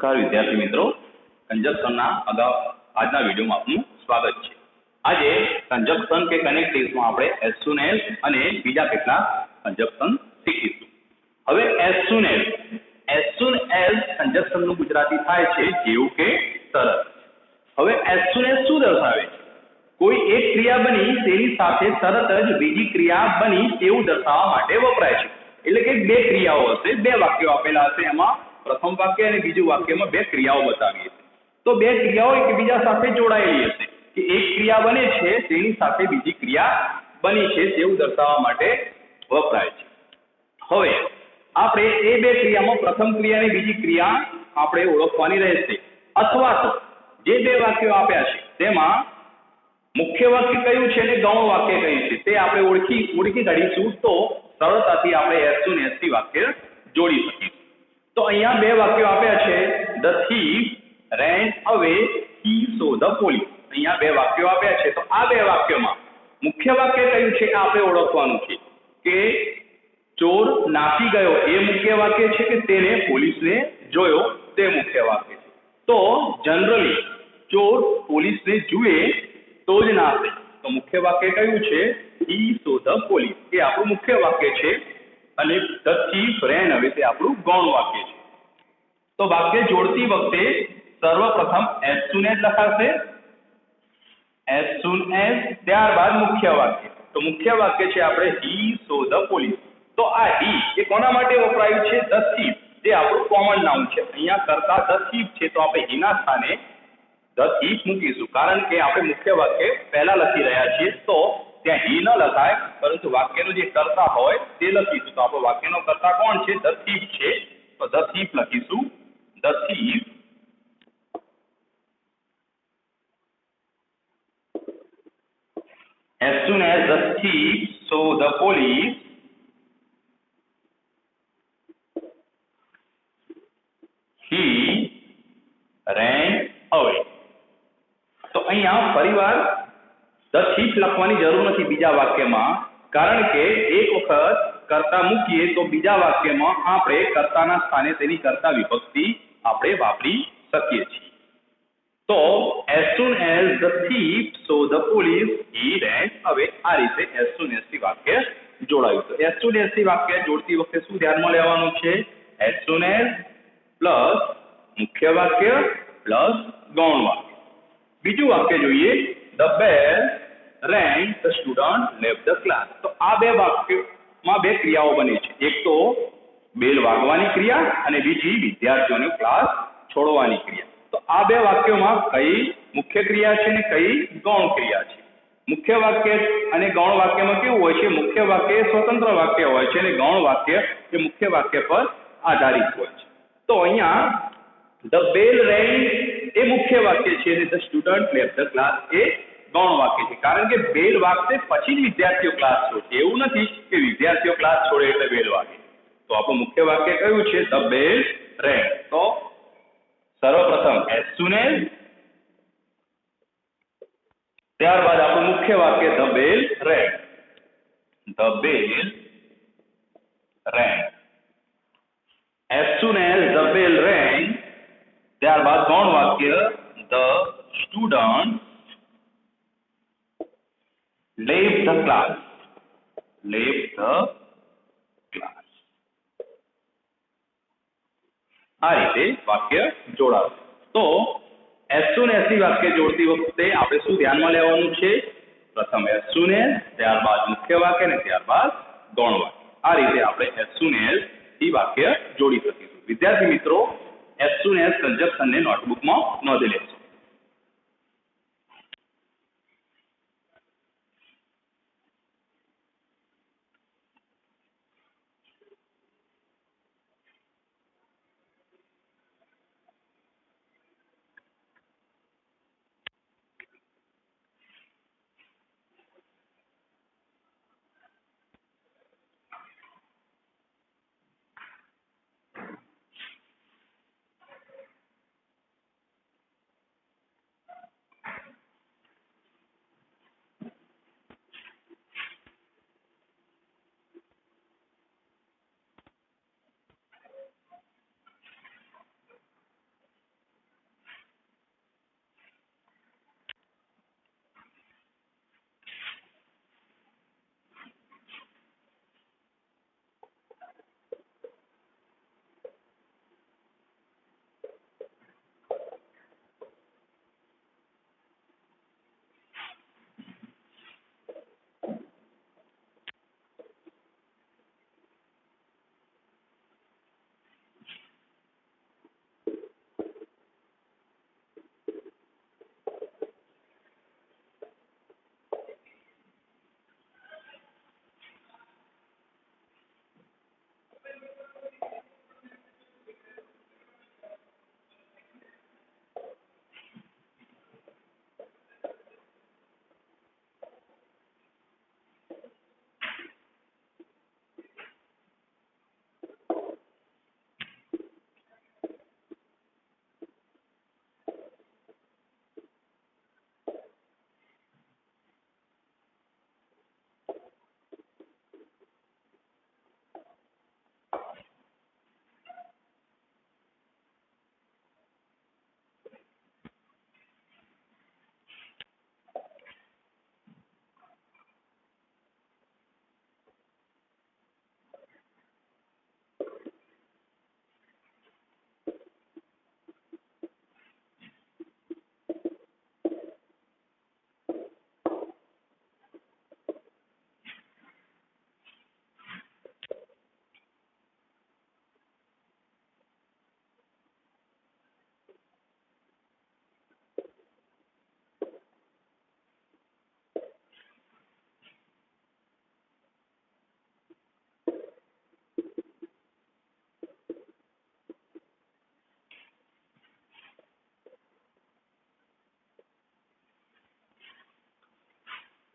નમસ્કાર વિદ્યાર્થી મિત્રો, કંજક્શનના આજના વિડીયોમાં આપનું સ્વાગત છે। આજે કંજક્શન કે કનેક્ટિવ્સમાં આપણે એઝ સૂન એઝ અને બીજા કેટલાક કંજક્શન શીખીશું। હવે એઝ સૂન એઝ કંજક્શનનું ગુજરાતી થાય છે જેવું કે તરત। હવે એઝ સૂન એઝ શું દર્શાવે છે? કોઈ એક ક્રિયા બની તેની સાથે તરત જ બીજી ક્રિયા બની તેવું દર્શાવવા માટે વપરાય છે। એટલે કે બે ક્રિયાઓ હશે, બે વાક્યો આપેલા હશે, એમાં પ્રથમ વાક્ય અને બીજું વાક્યમાં બે ક્રિયાઓ બતાવી હશે। તો બે ક્રિયાઓ એકબીજા સાથે જોડાયેલી હશે કે એક ક્રિયા બને છે તેની સાથે બીજી ક્રિયા બની છે તેવું દર્શાવવા માટે વપરાય છે। હવે આપણે એ બે ક્રિયામાં પ્રથમ ક્રિયા અને બીજી ક્રિયા આપણે ઓળખવાની રહેશે, અથવા તો જે બે વાક્યો આપ્યા છે તેમાં મુખ્ય વાક્ય કયું છે અને ગૌણ વાક્ય કયું છે તે આપણે ઓળખી કાઢીશું તો સરળતાથી આપણે એઝ સૂન એઝ થી વાક્ય જોડી શકીશું। તો અહીંયા બે વાક્યો આપ્યા છે, ધ થીફ રેન અવે હી સો ધ પોલીસ। અહીંયા બે વાક્યો આપ્યા છે, તો આ બે વાક્યોમાં મુખ્ય વાક્ય કયું છે આપણે ઓળખવાનું છે કે ચોર નાસી ગયો એ મુખ્ય વાક્ય છે કે તેને પોલીસને જોયો તે મુખ્ય વાક્ય છે। તો જનરલી ચોર પોલીસને જુએ તો જ નાસે, તો મુખ્ય વાક્ય કયું છે? હી સો ધ પોલીસ, એ આપણું મુખ્ય વાક્ય છે અને ધ થીફ રેન અવે તે આપણું ગૌણ વાક્ય છે। તો વાક્ય જોડતી વખતે સર્વપ્રથમ એઝ સૂન એઝ લખાશે, એઝ સૂન એઝ, ત્યારબાદ મુખ્ય વાક્ય। તો મુખ્ય વાક્ય છે આપણે હી સો ધ પોલીસ। તો આ હી એ કોના માટે વપરાયું છે? ધ થીફ, જે આપણું કોમન નાઉન છે। અહીંયા કરતા ધ થીફ છે તો આપણે હીના સ્થાને ધ થીફ મૂકીશું, કારણ કે આપણે મુખ્ય વાક્ય પહેલા લખી રહ્યા છીએ તો ત્યાં હી ન લખાય, પરંતુ વાક્યનો જે કર્તા હોય તે લખીશું। તો આપણો વાક્યનો કર્તા કોણ છે? ધ થીફ છે, તો ધ થીફ લખીશું। The thief as soon as the thief saw the police, he ran away। તો અહીંયા ફરીવાર ધ થીફ લખવાની જરૂર નથી બીજા વાક્યમાં, કારણ કે એક વખત કર્તા મૂકીએ તો બીજા વાક્યમાં આપણે કર્તાના સ્થાને તેની કર્તા વિભક્તિ આપણે વાપરી શકીએ છીએ। તો as soon as the thief saw the police he ran away, આ રીતે as soon as થી વાક્ય જોડાયું। તો as soon as થી વાક્ય જોડતી વખતે શું ધ્યાનમાં લેવાનું છે? as soon as પ્લસ મુખ્ય વાક્ય પ્લસ ગૌણ વાક્ય। બીજું વાક્ય જોઈએ, the bell rang, the student left the class। તો આ બે વાક્યોમાં બે ક્રિયાઓ બની છે, એક તો બેલ વાગવાની ક્રિયા અને બીજી વિદ્યાર્થીઓને ક્લાસ છોડવાની ક્રિયા। તો આ બે વાક્યોમાં કઈ મુખ્ય ક્રિયા છે અને કઈ ગૌણ ક્રિયા છે? મુખ્ય વાક્ય અને ગૌણ વાક્યમાં કેવું હોય છે? મુખ્ય વાક્ય સ્વતંત્ર વાક્ય હોય છે અને ગૌણ વાક્ય એ મુખ્ય વાક્ય પર આધારિત હોય છે। તો અહીંયા ધ બેલ રેંગ એ મુખ્ય વાક્ય છે અને the student left the class એ ગૌણ વાક્ય છે, કારણ કે બેલ વાગશે પછી જ વિદ્યાર્થીઓ ક્લાસ છોડશે, એવું નથી કે વિદ્યાર્થીઓ ક્લાસ છોડે એટલે બેલ વાગે। તો આપણું મુખ્ય વાક્ય કયું છે? The bell રેંગ। તો સર્વપ્રથમ એઝ સૂન એઝ, ત્યારબાદ આપણું મુખ્ય વાક્ય the bell રેંગ, the bell રેંગ। As soon as the bell રેંગ, ત્યારબાદ ગૌણ વાક્ય the student left the class, left the class. આ રીતે વાક્ય જોડાશે। તો એઝ સૂન એઝ થી વાક્ય જોડતી વખતે આપણે શું ધ્યાનમાં લેવાનું છે? પ્રથમ એઝ સૂન એઝ, ત્યારબાદ મુખ્ય વાક્ય અને ત્યારબાદ ગૌણ વાક્ય। આ રીતે આપણે એઝ સૂન એઝ થી વાક્ય જોડી શકીશું। વિદ્યાર્થી મિત્રો, એઝ સૂન એઝ કંજક્શનને નોટબુકમાં નોંધી લેશો।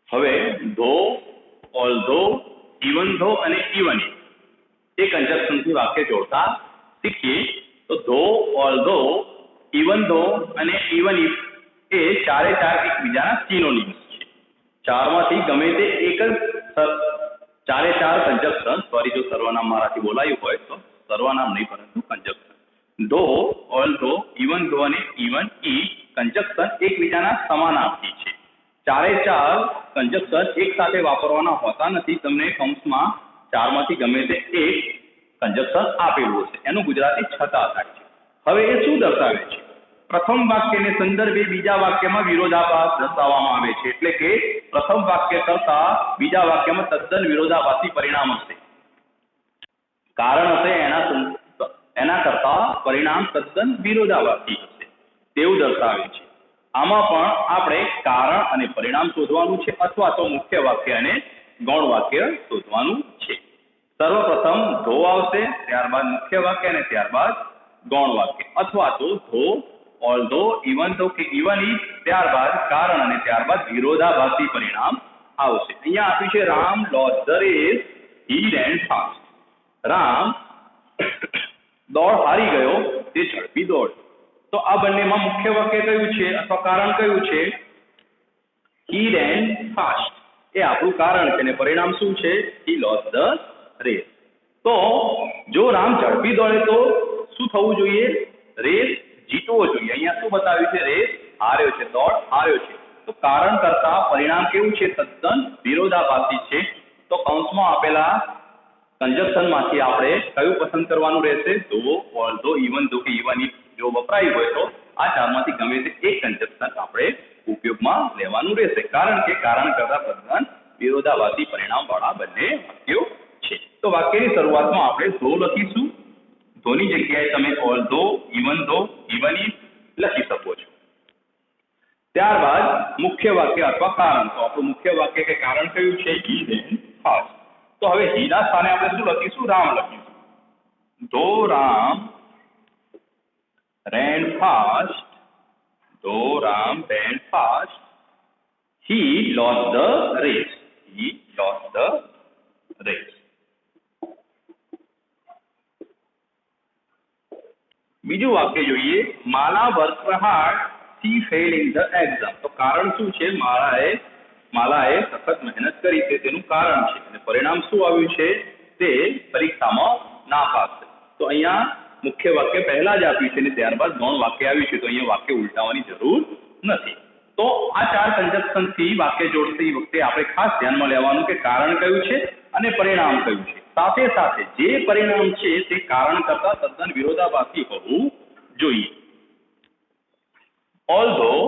હવે ધો, ઓલ્ધો, ઇવન ધો અને ઇવન એ કંજક્શન થી વાક્ય જોડતા શીખીએ. તો ધો, ઓલ્ધો, ઇવન ધો અને ઇવન ઇફ એ ચારે ચાર એકબીજાના સિનોનિમ્સ છે. ચારમાંથી ગમે તે એક જ ચારે ચાર કંજક્શન, સોરી જો સર્વનામ મારાથી બોલાયું હોય તો સર્વનામ નહીં પરંતુ કંજક્શન, ધો, ઓલ્ધો, ઇવન ધો અને ઇવન ઇફ કંજક્શન એકબીજાના સમાનાર્થી છે. ચારે ચાર કંજક્શન એક સાથે વાપરવાના હોતા નથી. તમને કૌંસમાં ચારમાંથી ગમે તે એક કંજક્શન આપેલું હશે, એનું ગુજરાતી છતાં થાય છે. હવે એ શું દર્શાવે છે? પ્રથમ વાક્યને સંદર્ભે બીજા વાક્યમાં વિરોધાભાસ દર્શાવવામાં આવે છે. એટલે કે પ્રથમ વાક્ય કરતા બીજા વાક્યમાં તદ્દન વિરોધાભાસી પરિણામ હશે. કારણ હશે એના કરતા પરિણામ તદ્દન વિરોધાભાસી હશે તેવું દર્શાવે છે. આમાં પણ આપણે કારણ અને પરિણામ શોધવાનું છે અથવા તો મુખ્ય વાક્ય અને ગૌણ વાક્ય શોધવાનું છે. સર્વપ્રથમ ધો આવશે, ત્યારબાદ મુખ્ય વાક્ય અને ત્યારબાદ ગૌણ વાક્ય, અથવા તો ધો, ઓલ્ધો, ઇવન ધો કે ઇવન ઇફ, ત્યારબાદ કારણ અને ત્યારબાદ વિરોધાભાસી પરિણામ આવશે. અહીંયા આપ્યું છે Ram lost the race, he ran fast. Ram દોડ હારી ગયો, તે ઝડપી દોડ. તો આ બંનેમાં મુખ્ય વાક્ય કયું છે અથવા કારણ કયું છે? હી રેન ફાસ્ટ એ આપણું કારણ છે અને પરિણામ શું છે? He lost the race. તો જો રામ ઝડપી દોડે તો શું થવું જોઈએ? રેસ જીતવો જોઈએ. અહીંયા શું બતાવ્યું છે? રેસ હાર્યો છે, દોડ હાર્યો છે. તો કારણ કરતા પરિણામ કેવું છે? તદ્દન વિરોધાભાસી છે. તો કૌંસમાં આપેલા કંજક્શન માંથી આપણે કયું પસંદ કરવાનું રહેશે? ધો, ઓલ્ધો, ઇવન ધો કે ઇવન ઇફ જો વપરાયું હોય તો આ ચારમાંથી ગમે તે એક કંજક્શન આપણે ઉપયોગમાં લેવાનું રહેશે. કારણ કે કારણ કરતા તદ્દન વિરોધાભાસી પરિણામ વાળા બંને વાક્યો છે. તો વાક્યની શરૂઆતમાં આપણે ધો લખીશું. ધોની જગ્યાએ તમે ઓલ્ધો, ઇવન ધો, ઇવન ઇફ લખી શકો છો. ત્યારબાદ મુખ્ય વાક્ય અથવા કારણ. તો આપણું મુખ્ય વાક્ય કે કારણ કયું છે? હી રેન ફાસ્ટ. તો હવે હીના સ્થાને આપણે શું લખીશું? રામ લખીશું. ધો રામ રેન ફાસ્ટ, ધો રામ રેન fast, he lost the race, he lost the race. બીજું વાક્ય જોઈએ. Mala worked hard, she failed in the exam. તો કારણ શું છે? માલાએ સખત મહેનત કરી છે તેનું કારણ છે અને પરિણામ શું આવ્યું છે? તે પરીક્ષામાં નાપાસ થઈ. તો અહીંયા મુખ્ય વાક્ય પહેલા જ આપ્યું છે અને ત્યારબાદ ગૌણ વાક્ય આવ્યું છે. તો અહીંયા વાક્ય ઉલટાવવાની જરૂર નથી. તો આ ચાર કંજક્શન થી વાક્ય જોડતી વખતે આપણે ખાસ ધ્યાનમાં લેવાનું કે કારણ કયું છે અને પરિણામ કયું છે. સાથે સાથે જે પરિણામ છે તે કારણ કરતા તદ્દન વિરોધાભાસી હોવું જોઈએ. Although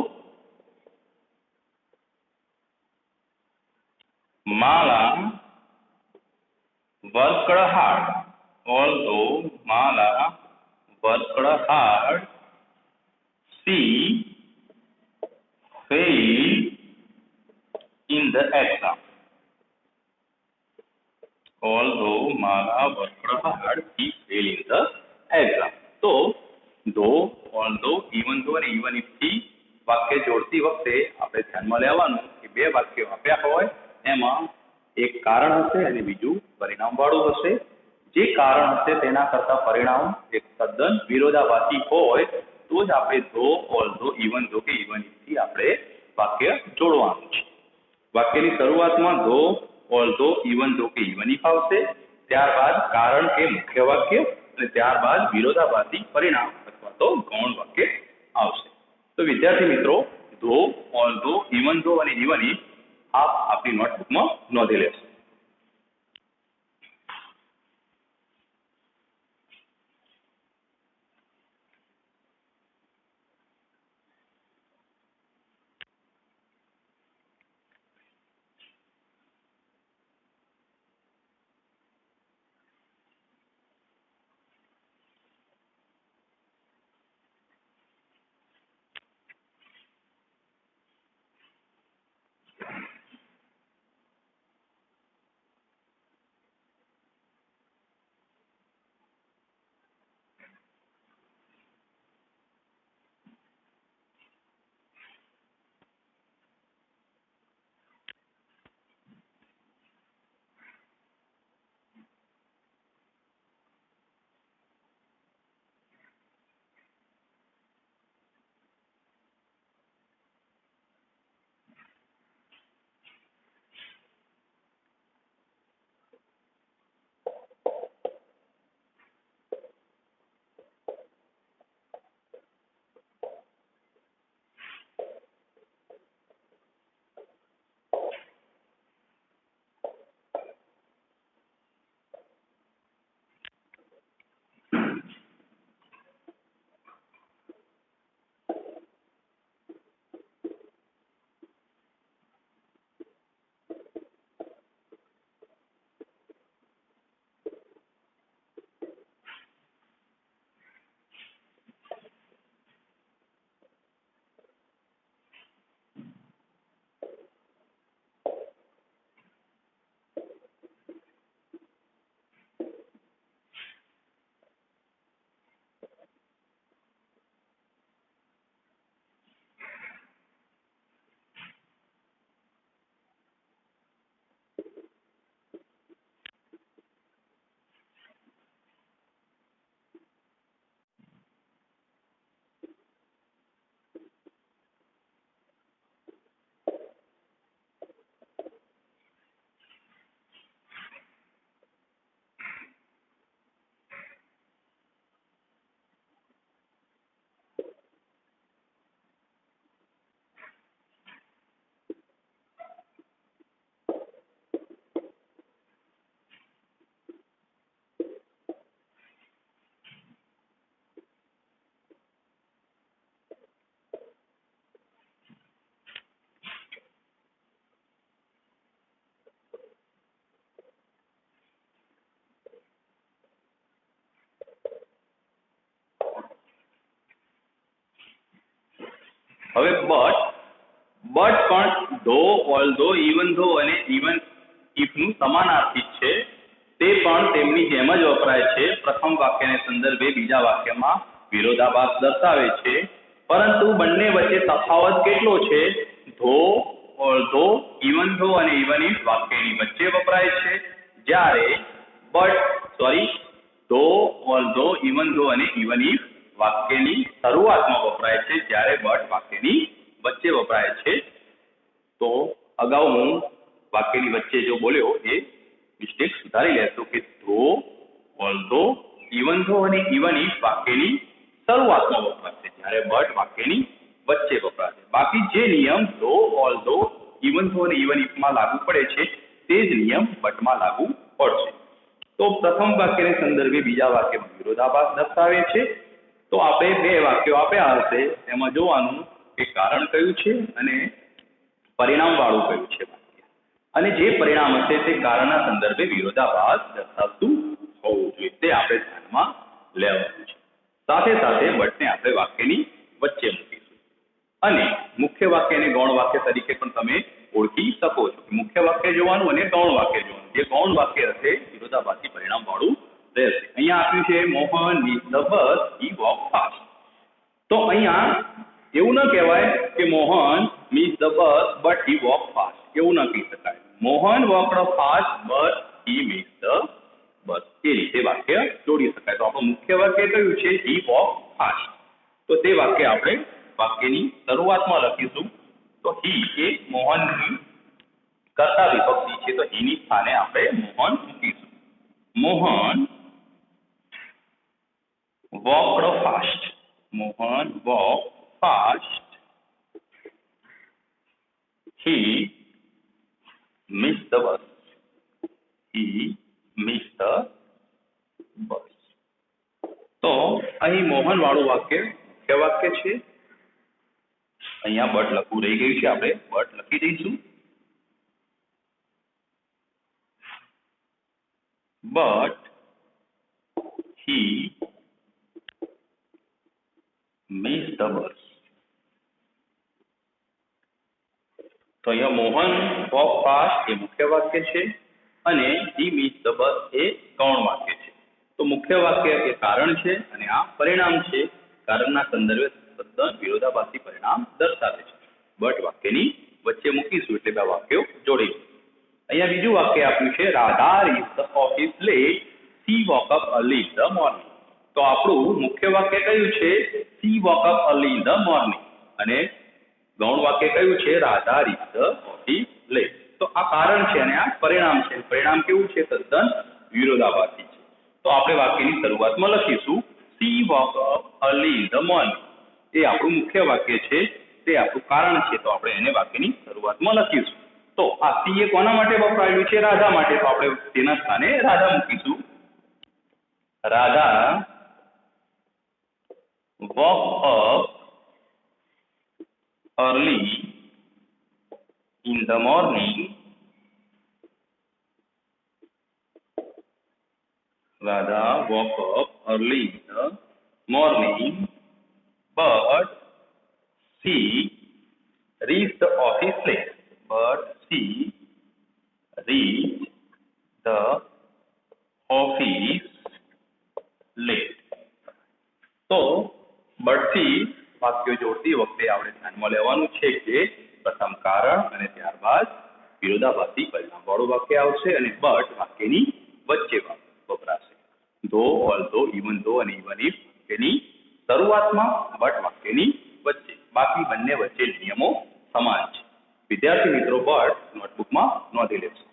Mala worked hard, although Mala worked hard, she failed in the exam. Although Mala worked hard, he failed in the exam. તો though, although, even though અને even if થી વાક્ય જોડતી વખતે આપણે ધ્યાનમાં લેવાનું કે બે વાક્યો આપ્યા હોય એમાં એક કારણ હશે અને બીજું પરિણામ વાળું હશે. જે કારણ હશે તેના કરતા પરિણામ એક તદ્દન વિરોધાભાસી હોય તો જ આપણે ધો, ઓલ્ધો, ઇવન ધો કે ઇવન ઇફ થી આપણે વાક્ય જોડવાનું છે. વાક્યની શરૂઆતમાં ધો, ઓલ્ધો, ઇવન ધો કે ઇવન ઇફ આવશે. ત્યારબાદ કારણ કે મુખ્ય વાક્ય અને ત્યારબાદ વિરોધાભાસી પરિણામ અથવા તો ગૌણ વાક્ય આવશે. તો વિદ્યાર્થી મિત્રો, ધો, ઓલ્ધો, ઇવન ધો અને ઇવન ઇફ આપ આપણી નોટબુકમાં નોંધી લેશો. હવે બટ પણ ધો, ઓલ્ધો, ઇવન ધો અને ઇવન ઇફનું સમાનાર્થી છે. તે પણ તેમની જેમ જ વપરાય છે. પ્રથમ વાક્યને સંદર્ભે બીજા વાક્યમાં વિરોધાભાસ દર્શાવે છે, પરંતુ બંને વચ્ચે તફાવત કેટલો છે? ધો, ઓલ્ધો, ઇવન ધો અને ઇવન ઇફ વાક્યની વચ્ચે વપરાય છે, જ્યારે ધો, ઓલ્ધો, ઇવન ધો અને ઇવન ઇફ વાક્યની શરૂઆતમાં વપરાય છે, જ્યારે બટ વાક્યની વચ્ચે વપરાય છે. તો અગાઉ હું વાક્યની વચ્ચે જો બોલ્યો એ મિસ્ટેક સુધારી લેશો કે ધો, ઓલ્ધો, ઇવન ધો અને ઇવન ઇફ વાક્યની શરૂઆતમાં વપરાશે, જ્યારે બટ વાક્યની વચ્ચે વપરાશે. બાકી જે નિયમ ધો, ઓલ્ધો, ઇવન ધો અને ઇવન ઇફમાં લાગુ પડે છે તે જ નિયમ બટમાં લાગુ પડશે. તો પ્રથમ વાક્યને સંદર્ભે બીજા વાક્યમાં વિરોધાભાસ દર્શાવે છે. તો આપણે બે વાક્યો આપ્યા હશે, એમાં જોવાનું કે કારણ કયું છે અને પરિણામ વાળું કયું છે વાક્ય, અને જે પરિણામ હશે તે કારણના સંદર્ભે વિરોધાભાસ દર્શાવતું હોવું જોઈએ, તે આપણે ધ્યાનમાં લેવાનું છે. સાથે સાથે બટને આપણે વાક્યની વચ્ચે મૂકીશું અને મુખ્ય વાક્ય અને ગૌણ વાક્ય તરીકે પણ તમે ઓળખી શકો છો. મુખ્ય વાક્ય જોવાનું અને ગૌણ વાક્ય જોવાનું. જે ગૌણ વાક્ય હશે વિરોધાભાસી પરિણામ વાળું રહેશે. અહીંયા આપ્યું છે Mohan miss the bus, he walk fast. તો અહીંયા એવું ન કહેવાય કે Mohan miss the bus but he walk fast, એવું ન કહી શકાય. Mohan walked fast but he miss the bus, એ રીતે વાક્ય જોડી શકાય. તો આપણું મુખ્ય વાક્ય કયું છે? હી વોક ફાસ્ટ. તો તે વાક્ય આપણે વાક્યની શરૂઆતમાં લખીશું. તો હી એ મોહનની કરતા વિભક્તિ છે, તો હીની સ્થાને આપણે મોહન મૂકીશું. Mohan walked fast. Mohan walked fast. He missed the bus. He missed the bus. તો અહીં મોહન વાળું વાક્ય મુખ્ય વાક્ય છે. અહીંયા બટ લખવું રહી ગયું છે, આપણે બટ લખી દઈશું. But he missed the bus. તો અહીંયા મોહન વોક ફાસ્ટ એ મુખ્ય વાક્ય છે અને હી મિસ ધ બસ એ ગૌણ વાક્ય છે. તો મુખ્ય વાક્ય એ કારણ છે અને આ પરિણામ છે. કારણના સંદર્ભે તદ્દન વિરોધાભાસી પરિણામ દર્શાવે છે. બટ વાક્યની વચ્ચે મૂકીશું એટલે બે વાક્યો જોડીશું. અહીંયા બીજું વાક્ય આપ્યું છે Radha reach the office late, she walk up early in the morning. તો આપણું મુખ્ય વાક્ય કયું છે? She walk up early in the morning. અને ગૌણ વાક્ય કયું છે? Radha reach the office late. તો આ કારણ છે અને આ પરિણામ છે. પરિણામ કેવું છે? તદ્દન વિરોધાભાસી છે. તો આપણે વાક્યની શરૂઆતમાં લખીશું she walk up early in the morning. એ આપણું મુખ્ય વાક્ય છે, તે આપણું કારણ છે, તો આપણે એને વાક્યની શરૂઆતમાં લખીશું. તો આ સી એ કોના માટે વપરાયેલું છે? રાધા માટે. તો આપણે તેના સ્થાને રાધા મૂકીશું. Radha woke up early in the morning. Radha woke up early in the morning, but she reached the office late. But she reached the office late. તો બટથી વાક્યો જોડતી વખતે આપણે ધ્યાનમાં લેવાનું છે કે પ્રથમ કારણ અને ત્યારબાદ વિરોધાભાસી પરિણામ વાળું વાક્ય આવશે અને બટ વાક્યની વચ્ચે વપરાશે. ધો, ઓલ્ધો, ઇવન ધો અને ઇવન ઇફ વાક્યની શરૂઆતમાં, બટ વાક્યની વચ્ચે. બાકી બંને વચ્ચે નિયમો સમાન છે. વિદ્યાર્થી મિત્રો, બટ નોટબુકમાં નોંધી લેશો.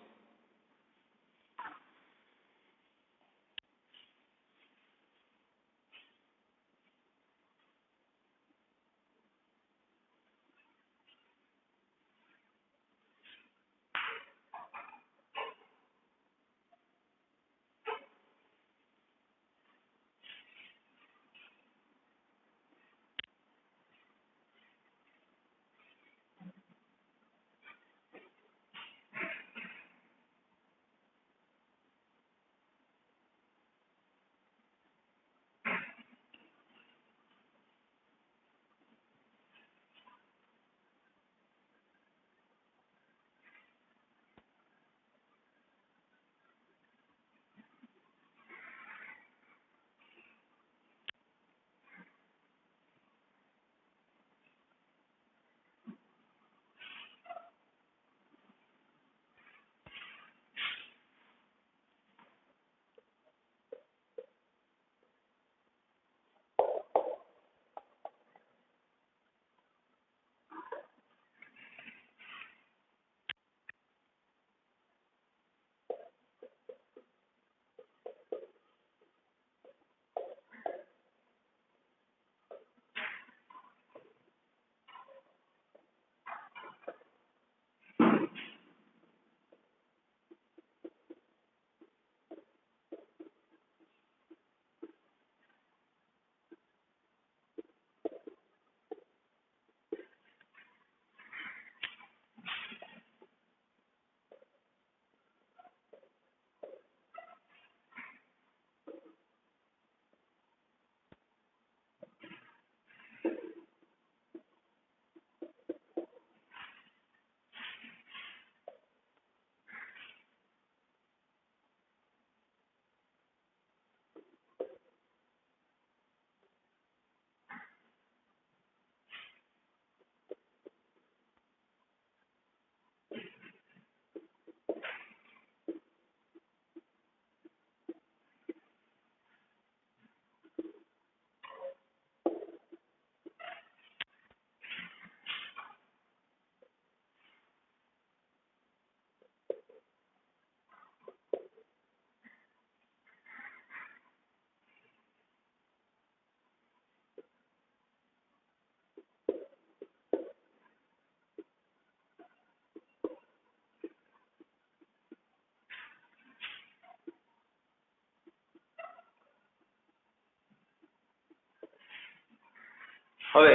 હવે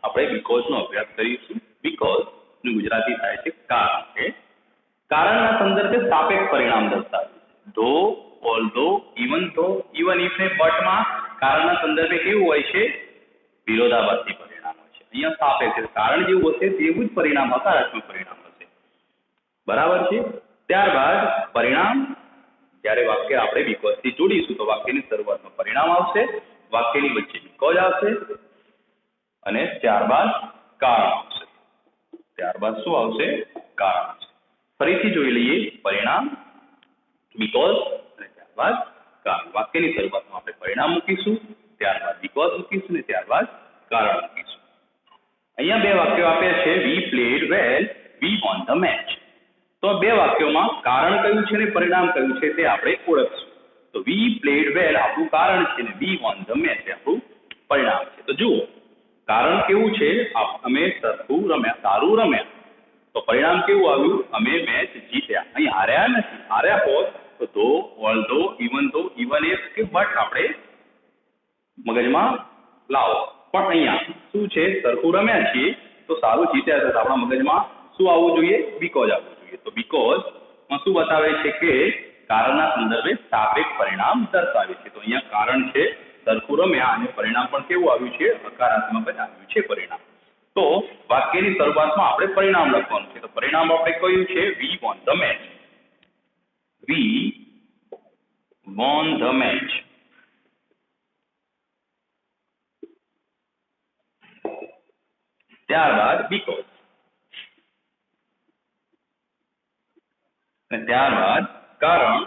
આપણે બીકોઝ નો અભ્યાસ કરીશું. બીકોઝ નું ગુજરાતી થાય છે કારણ કે. કારણના સંદર્ભે સાપેક્ષ પરિણામ દર્શાવે છે. ધો, ઓલ્ધો, ઇવન ધો, ઇવન ઇફ ને બટમાં કારણના સંદર્ભે કેવું હોય છે? વિરોધાભાસી પરિણામ હોય છે. અહીંયા સાપેક્ષ કારણ જેવું હશે તેવું જ પરિણામ હકારાત્મક પરિણામ હશે. બરાબર છે. ત્યારબાદ પરિણામ, જ્યારે વાક્ય આપણે બીકોઝ થી જોડીશું તો વાક્યની શરૂઆતમાં પરિણામ આવશે, વાક્યની વચ્ચે બીકોઝ આવશે અને ત્યારબાદ કારણ આવશે. ત્યારબાદ શું આવશે? કારણ આવશે. ફરીથી જોઈ લઈએ. પરિણામ, બીકોઝ અને ત્યારબાદ કારણ. વાક્યની શરૂઆતમાં આપણે પરિણામ મૂકીશું, ત્યારબાદ બીકોઝ મૂકીશું અને ત્યારબાદ કારણ મૂકીશું. અહીંયા બે વાક્યો આપ્યા છે. We played well, we won the match. તો બે વાક્યોમાં કારણ કયું છે ને પરિણામ કયું છે તે આપણે ઓળખશું. તો વી પ્લેડ વેલ આપણું કારણ છે ને વી વોન ધ મેચ આપણું પરિણામ છે. તો જુઓ, કારણ કેવું છે? અમે સરખું રમ્યા, સારું રમ્યા. તો પરિણામ કેવું આવ્યું? અમે મેચ જીત્યા. અહીં હાર્યા નથી. હાર્યા હોત તો ધો, ઓલ્ધો, ઇવન ધો, ઇવન ઇફ કે બટ આપણે મગજમાં લાવો. પણ અહીંયા શું છે? સરખું રમ્યા છીએ તો સારું જીત્યા છે. આપણા મગજમાં શું આવવું જોઈએ? બીકોઝ આવવું જોઈએ. તો બીકોઝ માં શું બતાવે છે કે કારણના સંદર્ભે સાપેક્ષ પરિણામ દર્શાવે છે. તો અહીંયા કારણ છે સરખું રમ્યા અને પરિણામ પણ કેવું આવ્યું છે? હકારાત્મક જ આવ્યું છે પરિણામ. તો વાક્યની શરૂઆતમાં આપણે પરિણામ લખવાનું છે. તો પરિણામ આપણે કયું છે? We won the match. We won the match. ત્યારબાદ બીકોઝ અને ત્યારબાદ કારણ.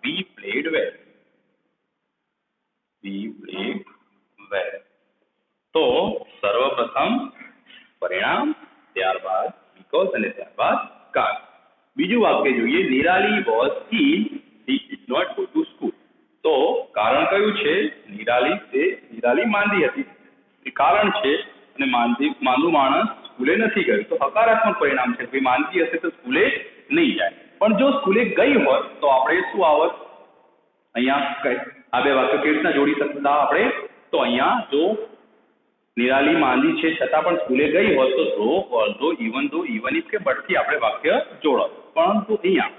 We played well. We played well. તો સર્વપ્રથમ પરિણામ, ત્યારબાદ બીકોઝ અને ત્યારબાદ કારણ. બીજું વાક્ય જોઈએ. Nirali was ill, she did not go to school. તો કારણ કયું છે? નિરાલી માંદી હતી એ કારણ છે અને માંદું માણસ સ્કૂલે નથી ગયું. તો હકારાત્મક પરિણામ છે. ભાઈ માંદી હશે તો સ્કૂલે નહીં જાય. પણ જો સ્કૂલે ગઈ હોત તો આપણે શું આવત? અહીંયા આ બે વાક્યો કેવી રીતના જોડી શકતા આપણે? તો અહીંયા જો નિરાલી માંદી છે છતાં પણ સ્કૂલે ગઈ હોત તો ધો, ઓલ્ધો, ઇવન ધો, ઇવન ઇફ કે બટ થી આપણે વાક્ય જોડત. પરંતુ અહીંયા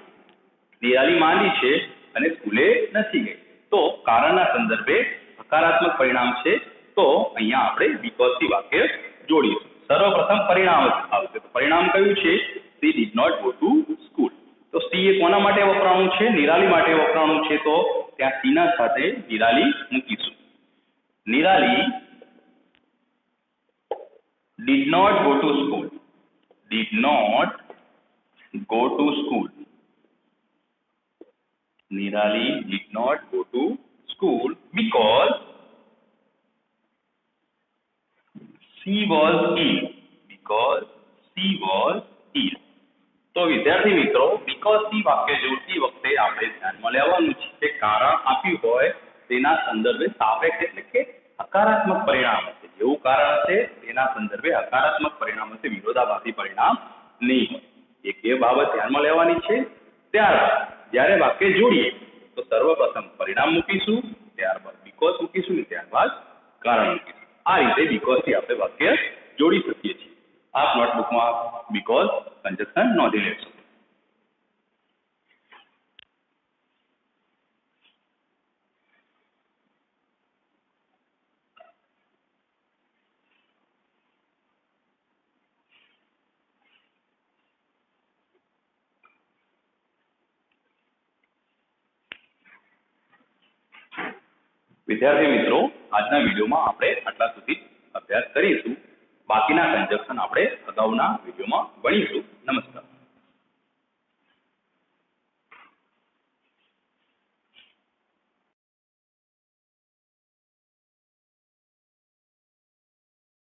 નિરાલી માંદી છે અને સ્કૂલે નથી ગઈ. તો કારણના સંદર્ભે હકારાત્મક પરિણામ છે. તો અહીંયા આપણે બીકોઝ થી વાક્ય જોડીશું. સર્વપ્રથમ પરિણામ આવશે. તો પરિણામ કયું છે? She did not go to school. તો સી એ કોના માટે વપરાણું છે? નિરાલી માટે વપરાણું છે. તો ત્યાં સી ના સાથે નિરાલી મૂકીશું. Nirali did not go to school. Did not go to school. Nirali did not go to school because she was ill. Because she was ill. તો વિદ્યાર્થી મિત્રો, બીકોઝ થી વાક્ય જોડતી વખતે આપણે ધ્યાનમાં લેવાનું છે કે કારણ આપ્યું હોય તેના સંદર્ભે સાપેક્ષ એટલે કે હકારાત્મક પરિણામ હશે. જેવું કારણ હશે તેના સંદર્ભે હકારાત્મક પરિણામ હશે, વિરોધાભાસી પરિણામ નહીં હોય. એ બાબત ધ્યાનમાં લેવાની છે. ત્યારબાદ જ્યારે વાક્ય જોડીએ તો સર્વપ્રથમ પરિણામ મૂકીશું, ત્યારબાદ બીકોઝ મૂકીશું ને ત્યારબાદ કારણ મૂકીશું. આ રીતે બીકોઝ થી આપણે વાક્ય જોડી શકીએ છીએ. આપ નોટબુકમાં બીકોઝ કંજક્શન નોંધી લેશો. વિદ્યાર્થી મિત્રો, આજના વિડીયોમાં આપણે આટલા સુધી અભ્યાસ કરીશું. બાકીના કંજક્શન આપણે અગાઉના વિડીયોમાં ભણીશું. નમસ્કાર.